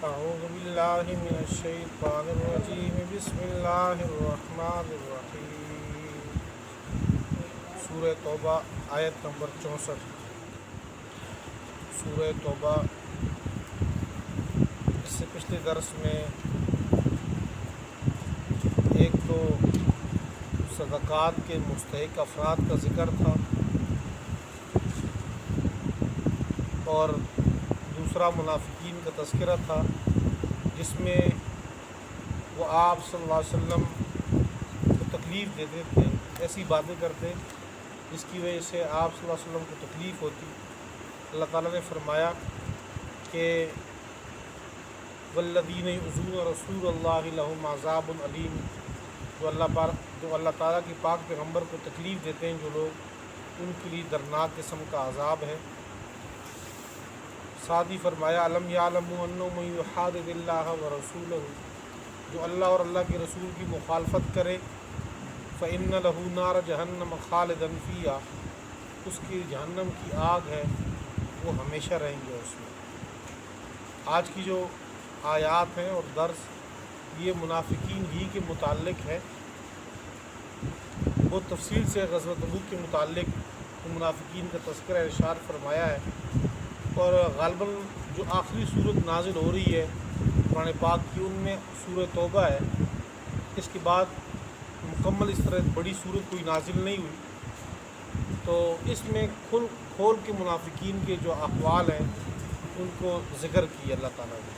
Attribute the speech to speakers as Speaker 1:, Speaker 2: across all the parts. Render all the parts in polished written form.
Speaker 1: أعوذ بالله من الشيطان الرجيم بسم الله الرحمن الرحيم سورہ توبہ آیت نمبر 64۔ سورہ توبہ اس سے پچھلے درس میں ایک تو صدقات کے مستحق افراد کا ذکر تھا اور دوسرا منافقین کا تذکرہ تھا، جس میں وہ آپ صلی اللہ علیہ وسلم کو تکلیف دیتے تھے، ایسی باتیں کرتے جس کی وجہ سے آپ صلی اللہ علیہ وسلم کو تکلیف ہوتی۔ اللہ تعالیٰ نے فرمایا کہ والذین یؤذون رسول اللہ لہم عذاب علیم، جو اللہ تعالیٰ کی پاک پیغمبر کو تکلیف دیتے ہیں جو لوگ، ان کے لیے دردناک قسم کا عذاب ہے۔ ساتھ ہی فرمایا علم یعلموا انہ من یحادد اللہ ورسولہ، جو اللہ اور اللہ کے رسول کی مخالفت کرے فإن لہ نار جہنم خالدا فیہا، اس کی جہنم کی آگ ہے، وہ ہمیشہ رہیں گے اس میں۔ آج کی جو آیات ہیں اور درس یہ منافقین ہی کے متعلق ہے، بہت تفصیل سے غزوہ تبوک کے متعلق منافقین کا تذکرہ ارشاد فرمایا ہے، اور غالباً جو آخری صورت نازل ہو رہی ہے قرآن پاک کی ان میں سورہ توبہ ہے۔ اس کے بعد مکمل اس طرح بڑی صورت کوئی نازل نہیں ہوئی، تو اس میں کھول کے منافقین کے جو اقوال ہیں ان کو ذکر کیا اللہ تعالیٰ نے۔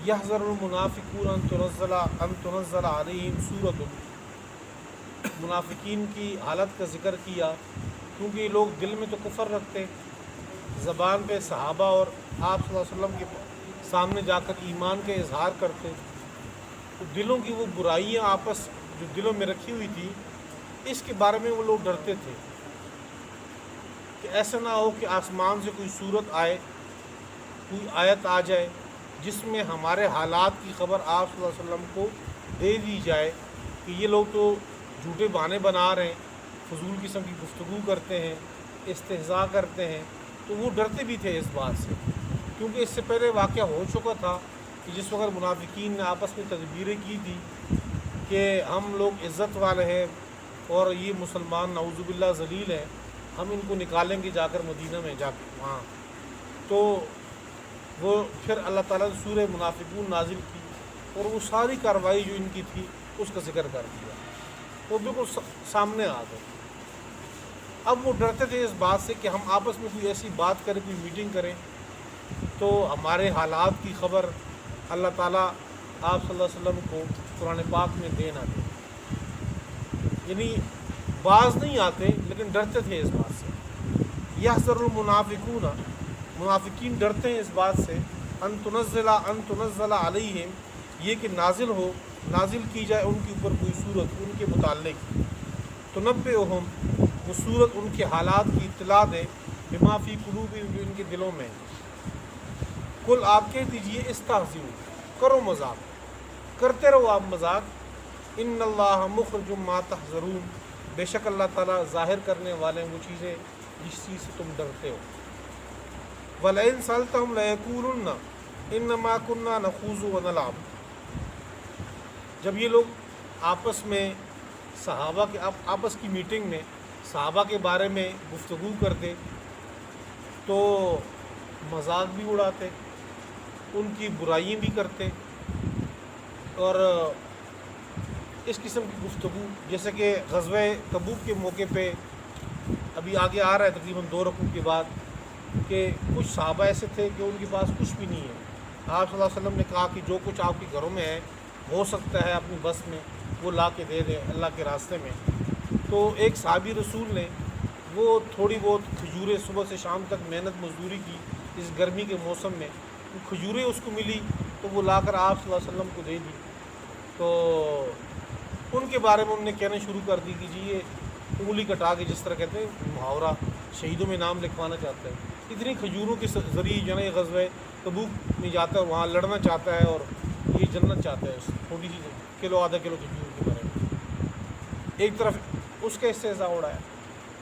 Speaker 1: یحذر المنافقون ان تنزل علیہم سورۃ، منافقین کی حالت کا ذکر کیا، کیونکہ یہ لوگ دل میں تو کفر رکھتے، زبان پہ صحابہ اور آپ صلی اللہ علیہ وسلم کے سامنے جا کر ایمان کا اظہار کرتے، تو دلوں کی وہ برائیاں آپس جو دلوں میں رکھی ہوئی تھی اس کے بارے میں وہ لوگ ڈرتے تھے کہ ایسا نہ ہو کہ آسمان سے کوئی صورت آئے، کوئی آیت آ جائے جس میں ہمارے حالات کی خبر آپ صلی اللہ علیہ وسلم کو دے دی جائے کہ یہ لوگ تو جھوٹے بہانے بنا رہے ہیں، فضول قسم کی گفتگو کرتے ہیں، استہزاء کرتے ہیں۔ تو وہ ڈرتے بھی تھے اس بات سے، کیونکہ اس سے پہلے واقعہ ہو چکا تھا کہ جس وقت منافقین نے آپس میں تدبیریں کی تھی کہ ہم لوگ عزت والے ہیں اور یہ مسلمان نعوذ باللہ ذلیل ہیں، ہم ان کو نکالیں گے جا کر مدینہ میں جا کے وہاں، تو وہ پھر اللہ تعالیٰ نے سورہ منافقون نازل کی اور وہ ساری کارروائی جو ان کی تھی اس کا ذکر کر دیا، وہ بالکل سامنے آ گئے۔ اب وہ ڈرتے تھے اس بات سے کہ ہم آپس میں کوئی ایسی بات کریں، کوئی میٹنگ کریں تو ہمارے حالات کی خبر اللہ تعالیٰ آپ صلی اللہ علیہ وسلم کو قرآن پاک میں دے نہ دے، یعنی باز نہیں آتے لیکن ڈرتے تھے اس بات سے۔ یحذر المنافقون، منافقین ڈرتے ہیں اس بات سے ان تنزل علیہم، یہ کہ نازل کی جائے ان کے اوپر کوئی صورت ان کے متعلق، تنبئہم، وہ صورت ان کے حالات کی اطلاع دے، بما فی قلوبہم، جو ان کے دلوں میں۔ قل، آپ کہہ دیجئے، استہزئوا، کرو مذاق، کرتے رہو آپ مذاق، ان اللہ مخرج ما تحذرون، بے شک اللہ تعالیٰ ظاہر کرنے والے ہیں وہ چیزیں جس چیز سے تم ڈرتے ہو۔ وَلَئِن سَأَلْتَهُمْ لَيَقُولُنَّ إِنَّمَا كُنَّا نَخُوضُ وَنَلْعَبُ، جب یہ لوگ آپس میں صحابہ کے آپس کی میٹنگ میں صحابہ کے بارے میں گفتگو کرتے تو مذاق بھی اڑاتے، ان کی برائیاں بھی کرتے، اور اس قسم کی گفتگو جیسے کہ غزوہ تبوک کے موقع پہ ابھی آگے آ رہا ہے تقریباً 2 رکوع کے بعد، کہ کچھ صحابہ ایسے تھے کہ ان کے پاس کچھ بھی نہیں ہے، آپ صلی اللہ علیہ وسلم نے کہا کہ جو کچھ آپ کے گھروں میں ہے ہو سکتا ہے اپنی بس میں وہ لا کے دے دیں اللہ کے راستے میں۔ تو ایک صحابی رسول نے وہ تھوڑی بہت کھجوریں صبح سے شام تک محنت مزدوری کی اس گرمی کے موسم میں، وہ کھجوریں اس کو ملی تو وہ لا کر آپ صلی اللہ علیہ وسلم کو دے دی، تو ان کے بارے میں انہوں نے کہنا شروع کر دی کہ جی یہ انگلی کٹا کے، جس طرح کہتے ہیں محاورہ، شہیدوں میں نام لکھوانا چاہتا ہے، اتنی کھجوروں کے ذریعے جو ہے نا یہ غزوہ تبوک میں جاتا ہے، وہاں لڑنا چاہتا ہے اور یہ جنت چاہتا ہے، تھوڑی سی کلو آدھا کلو کھجور کے بارے میں۔ ایک طرف اس کا استہزاء اڑایا،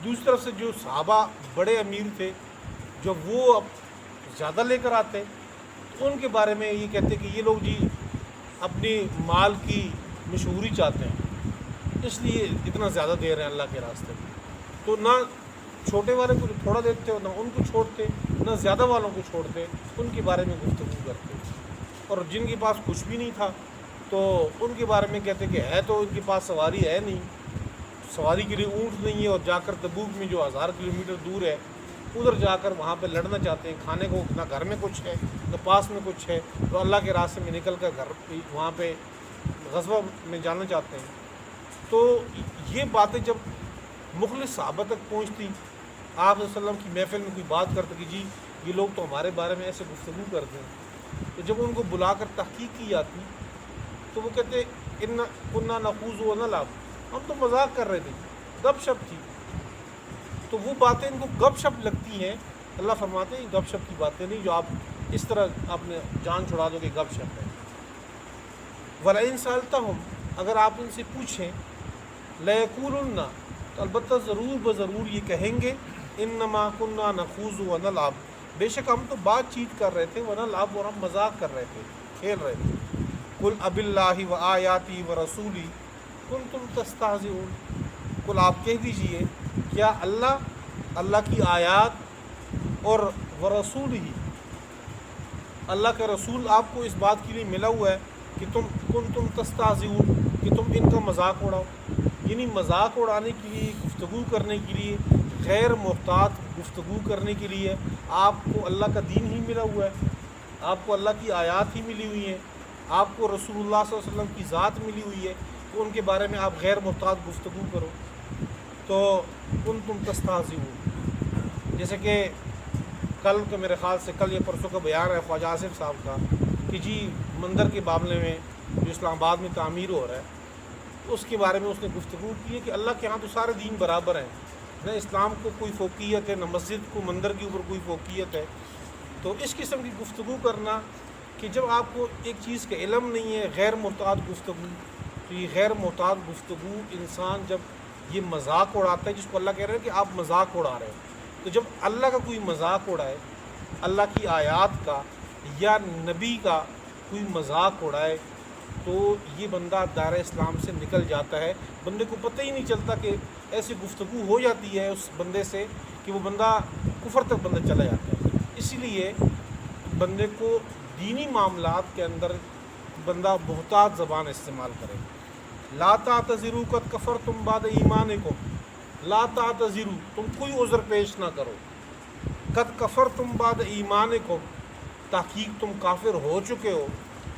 Speaker 1: دوسری طرف سے جو صحابہ بڑے امیر تھے جب وہ اب زیادہ لے کر آتے تو ان کے بارے میں یہ کہتے کہ یہ لوگ جی اپنی مال کی مشہوری چاہتے ہیں، اس لیے اتنا زیادہ دے رہے ہیں اللہ کے راستے میں. تو نہ چھوٹے والے کو تھوڑا دیتے ہو، نہ ان کو چھوڑتے، نہ زیادہ والوں کو چھوڑتے، ان کے بارے میں گفتگو کرتے. اور جن کے پاس کچھ بھی نہیں تھا تو ان کے بارے میں کہتے کہ ہے تو ان کے پاس سواری ہے نہیں، سواری کے لیے اونٹ نہیں ہے، اور جا کر تبوک میں جو 1000 کلومیٹر دور ہے ادھر جا کر وہاں پہ لڑنا چاہتے ہیں. کھانے کو نہ گھر میں کچھ ہے نہ پاس میں کچھ ہے، تو اللہ کے راستے میں نکل کر گھر وہاں پہ غزوہ میں جانا چاہتے ہیں. تو یہ باتیں جب مخلص صحابہ تک پہنچتی، آپ صلی اللہ علیہ وسلم کی محفل میں کوئی بات کرتے کہ جی یہ لوگ تو ہمارے بارے میں ایسے گفتگو کرتے ہیں، تو جب ان کو بلا کر تحقیق کی جاتی تو وہ کہتے ان کننا نخوض و نلعب، ہم تو مذاق کر رہے تھے، گپ شپ تھی. تو وہ باتیں ان کو گپ شپ لگتی ہیں. اللہ فرماتے ہیں گپ شپ کی باتیں نہیں جو آپ اس طرح اپنے جان چھڑا دو کہ گپ شپ ہے. وَلَئِن سَأَلْتَهُمْ، اگر آپ ان سے پوچھیں، لَيَقُولُنَّ، تو البتہ ضرور بضرور یہ کہیں گے، اِنَّمَا كُنَّا نَخُوضُ وَنَلْعَبُ، بے شک ہم تو بات چیت کر رہے تھے، وَنَلْعَبُ، اور ہم مذاق کر رہے تھے، کھیل رہے تھے. قُلْ أَبِاللَّهِ وَآيَاتِهِ وَرَسُولِهِ كُنْتُمْ تَسْتَهْزِئُونَ، قل آپ کہہ دیجئے کیا اللہ کی آیات اور ورسول ہی، اللہ کا رسول آپ کو اس بات کے لیے ملا ہوا ہے کہ تم تستہزئون، کہ تم ان کا مذاق اڑاؤ. یعنی مذاق اڑانے کے لیے، گفتگو کرنے کے لیے، غیر محتاط گفتگو کرنے کے لیے آپ کو اللہ کا دین ہی ملا ہوا ہے، آپ کو اللہ کی آیات ہی ملی ہوئی ہیں، آپ کو رسول اللہ صلی اللہ علیہ وسلم کی ذات ملی ہوئی ہے، تو ان کے بارے میں آپ غیر محتاط گفتگو کرو. تو تم تستہزئون، جیسے کہ کل کے میرے خیال سے کل یا پرسوں کا بیان ہے خواجہ آصف صاحب کا کہ جی مندر کے معاملے میں جو اسلام آباد میں تعمیر ہو رہا ہے اس کے بارے میں اس نے گفتگو کی ہے کہ اللہ کے ہاں تو سارے دین برابر ہیں، نہ اسلام کو کوئی فوقیت ہے، نہ مسجد کو مندر کے اوپر کوئی فوقیت ہے. تو اس قسم کی گفتگو کرنا کہ جب آپ کو ایک چیز کا علم نہیں ہے، غیر محتاط گفتگو، تو یہ غیر محتاط گفتگو انسان جب یہ مذاق اڑاتا ہے، جس کو اللہ کہہ رہے ہیں کہ آپ مذاق اڑا رہے ہیں، تو جب اللہ کا کوئی مذاق اڑائے، اللہ کی آیات کا یا نبی کا کوئی مذاق اڑائے، تو یہ بندہ دائرہ اسلام سے نکل جاتا ہے. بندے کو پتہ ہی نہیں چلتا کہ ایسی گفتگو ہو جاتی ہے اس بندے سے کہ وہ بندہ کفر تک بندہ چلا جاتا ہے. اسی لیے بندے کو دینی معاملات کے اندر بندہ محتاط زبان استعمال کرے. لا تعتذروا قد کفرتم بعد ایمانکم، لا تعتذروا، تم کوئی عذر پیش نہ کرو، قد کفرتم بعد ایمانکم، تحقیق تم کافر ہو چکے ہو،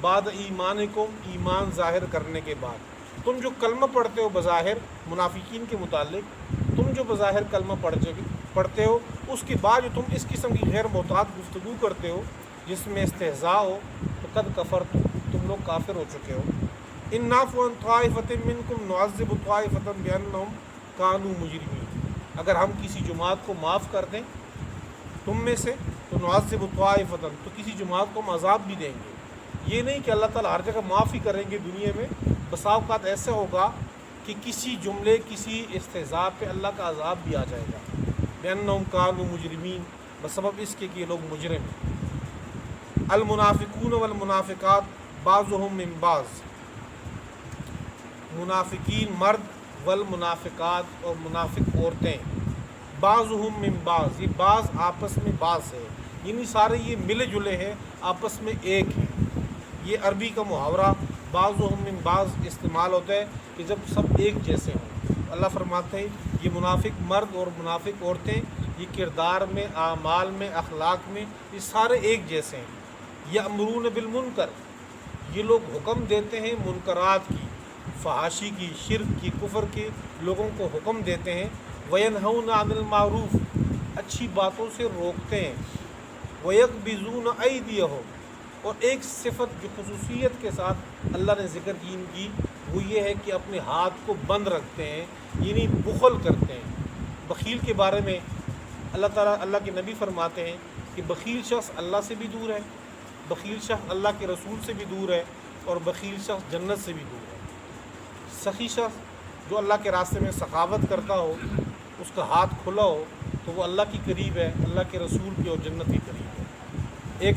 Speaker 1: بعد ایمانکم، ایمان ظاہر کرنے کے بعد. تم جو کلمہ پڑھتے ہو بظاہر منافقین کے متعلق، تم جو بظاہر کلمہ پڑھتے ہو، اس کے بعد جو تم اس قسم کی غیر محتاط گفتگو کرتے ہو جس میں استہزاء ہو، تو قد کفرتم، تم لوگ کافر ہو چکے ہو. ان نعفو عن طائفۃ منکم نعذب طائفۃ بانہم کانوا مجرمین، اگر ہم کسی جماعت کو معاف کر دیں تم میں سے تو نعذب طائفۃ، تو کسی جماعت کو ہم عذاب بھی دیں گے. یہ نہیں کہ اللہ تعالیٰ ہر جگہ معاف ہی کریں گے دنیا میں، بسا اوقات ایسا ہوگا کہ کسی جملے، کسی استہزاء پہ اللہ کا عذاب بھی آ جائے گا. بانہم کانوا مجرمین، بسبب اس کے کہ یہ لوگ مجرم ہیں. المنافقون والمنافقات بعضهم من بعض، منافقین مرد، والمنافقات، اور منافق عورتیں، بعضهم من بعض، یہ بعض آپس میں بعض ہے، یعنی سارے یہ ملے جلے ہیں، آپس میں ایک ہیں. یہ عربی کا محاورہ بعضهم من بعض استعمال ہوتا ہے کہ جب سب ایک جیسے ہوں. اللہ فرماتے ہیں یہ منافق مرد اور منافق عورتیں، یہ کردار میں، اعمال میں، اخلاق میں، یہ سارے ایک جیسے ہیں. یأمرون بالمنکر، یہ لوگ حکم دیتے ہیں منکرات کی، فحاشی کی، شرک کی، کفر کی، لوگوں کو حکم دیتے ہیں. وینہون عن المعروف، اچھی باتوں سے روکتے ہیں. ویقبضون ایدیہم، اور ایک صفت جو خصوصیت کے ساتھ اللہ نے ذکر کی ان کی، وہ یہ ہے کہ اپنے ہاتھ کو بند رکھتے ہیں، یعنی بخل کرتے ہیں. بخیل کے بارے میں اللہ تعالیٰ، اللہ کے نبی فرماتے ہیں کہ بخیل شخص اللہ سے بھی دور ہے، بخیل شخص اللہ کے رسول سے بھی دور ہے، اور بخیل شخص جنت سے بھی دور ہے. سخی شخص جو اللہ کے راستے میں سخاوت کرتا ہو، اس کا ہاتھ کھلا ہو، تو وہ اللہ کی قریب ہے، اللہ کے رسول کی اور جنت کی قریب ہے. ایک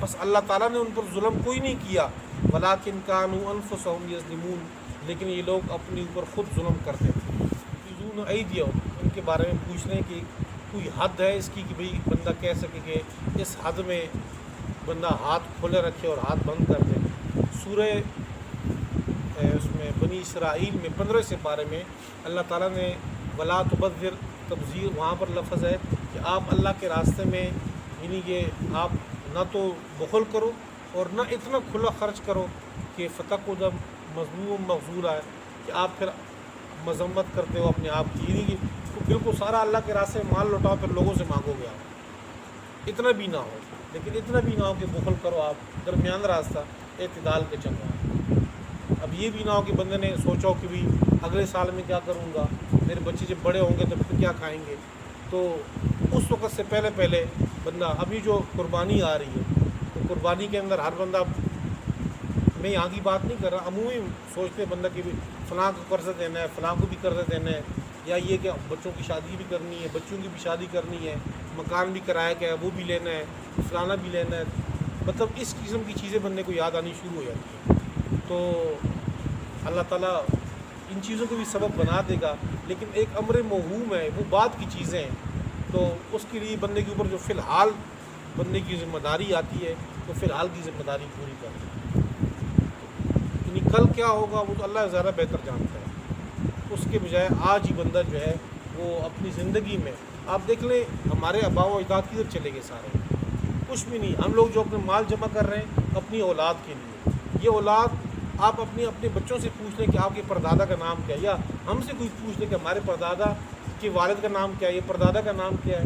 Speaker 1: بس اللہ تعالیٰ نے ان پر ظلم کوئی نہیں کیا، ولیکن کانوا انفسہم یظلمون، لیکن یہ لوگ اپنے اوپر خود ظلم کرتے تھے۔ یذون ایدیہم، ان کے بارے میں پوچھ رہے ہیں کہ کوئی حد ہے اس کی کہ بھئی بندہ کہہ سکے کہ اس حد میں بندہ ہاتھ کھولے رکھے اور ہاتھ بند کر دے۔ سورہ اس میں بنی اسرائیل میں 15 سے پارے میں اللہ تعالیٰ نے ولا تبذر تبذیر، وہاں پر لفظ ہے کہ آپ اللہ کے راستے میں یعنی کہ آپ نہ تو بخل کرو اور نہ اتنا کھلا خرچ کرو کہ فتح کو جب مضموم مغزورہ ہے کہ آپ پھر مذمت کرتے ہو اپنے آپ کی، یعنی کہ بالکل سارا اللہ کے راستے میں مال لوٹاؤ پھر لوگوں سے مانگو گے آپ، اتنا بھی نہ ہو، لیکن اتنا بھی نہ ہو کہ بخل کرو آپ، درمیان راستہ اعتدال کے چل رہا ہے۔ اب یہ بھی نہ ہو کہ بندے نے سوچا ہو کہ بھی اگلے سال میں کیا کروں گا، میرے بچے جب بڑے ہوں گے تو پھر کیا کھائیں گے، تو اس وقت سے پہلے بندہ، ابھی جو قربانی آ رہی ہے تو قربانی کے اندر ہر بندہ، میں یہاں کی بات نہیں کر رہا، عمومی سوچتے بندہ کہ بھی فلاں کو قرضہ دینا ہے، فلاں کو بھی قرضہ دینا ہے، یا یہ کہ بچوں کی شادی بھی کرنی ہے، بچوں کی بھی شادی کرنی ہے، مکان بھی کرایہ کا ہے وہ بھی لینا ہے، فلانا بھی لینا ہے، مطلب اس قسم کی چیزیں بندے کو یاد آنی شروع ہو جاتی ہیں۔ تو اللہ تعالیٰ ان چیزوں کو بھی سبب بنا دے گا، لیکن ایک امر موہوم ہے، وہ بعد کی چیزیں ہیں، تو اس کے لیے بندے کے اوپر جو فی الحال بندے کی ذمہ داری آتی ہے تو فی الحال کی ذمہ داری پوری کریں، یعنی کل کیا ہوگا وہ تو اللہ زیادہ بہتر جانتا ہے، اس کے بجائے آج ہی بندہ جو ہے وہ اپنی زندگی میں، آپ دیکھ لیں ہمارے آباء و اجداد کدھر چلے گئے سارے، کچھ بھی نہیں، ہم لوگ جو اپنے مال جمع کر رہے ہیں اپنی اولاد کے لیے، یہ اولاد آپ اپنے بچوں سے پوچھ لیں کہ آپ کے پردادا کا نام کیا ہے، یا ہم سے کوئی پوچھ لیں کہ ہمارے پردادا کے والد کا نام کیا ہے، یہ پردادا کا نام کیا ہے،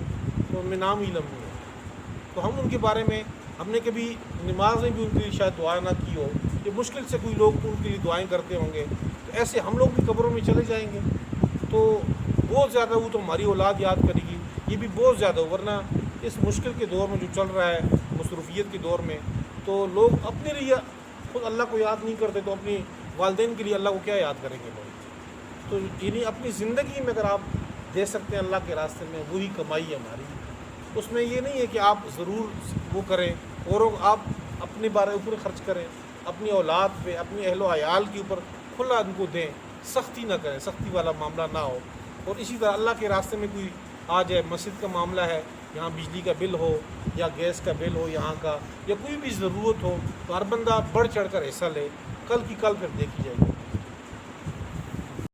Speaker 1: تو ان میں نام علم نہیں ہے، تو ہم ان کے بارے میں ہم نے کبھی نماز میں بھی ان کے لیے شاید دعا نہ کی ہو، یہ مشکل سے کوئی لوگ ان کے لیے دعائیں کرتے ہوں گے، تو ایسے ہم لوگ بھی قبروں میں چلے جائیں گے، تو بہت زیادہ وہ تو ہماری اولاد یاد کرے گی، یہ بھی بہت زیادہ، ورنہ اس مشکل کے دور میں جو چل رہا ہے مصروفیت کے دور میں، تو لوگ اپنے لیے خود اللہ کو یاد نہیں کرتے تو اپنی والدین کے لیے اللہ کو کیا یاد کریں گے لوگ، تو یعنی اپنی زندگی میں اگر آپ دے سکتے ہیں اللہ کے راستے میں، وہی کمائی ہے ہماری، اس میں یہ نہیں ہے کہ آپ ضرور وہ کریں اوروں آپ اپنے بارے اوپر خرچ کریں، اپنی اولاد پہ، اپنی اہل و عیال کے اوپر کھلا ان کو دیں، سختی نہ کریں، سختی والا معاملہ نہ ہو، اور اسی طرح اللہ کے راستے میں کوئی آ جائے، مسجد کا معاملہ ہے، یہاں بجلی کا بل ہو یا گیس کا بل ہو یہاں کا، یا کوئی بھی ضرورت ہو، تو ہر بندہ بڑھ چڑھ کر حصہ لے، کل کی کل پھر دیکھی جائے گی۔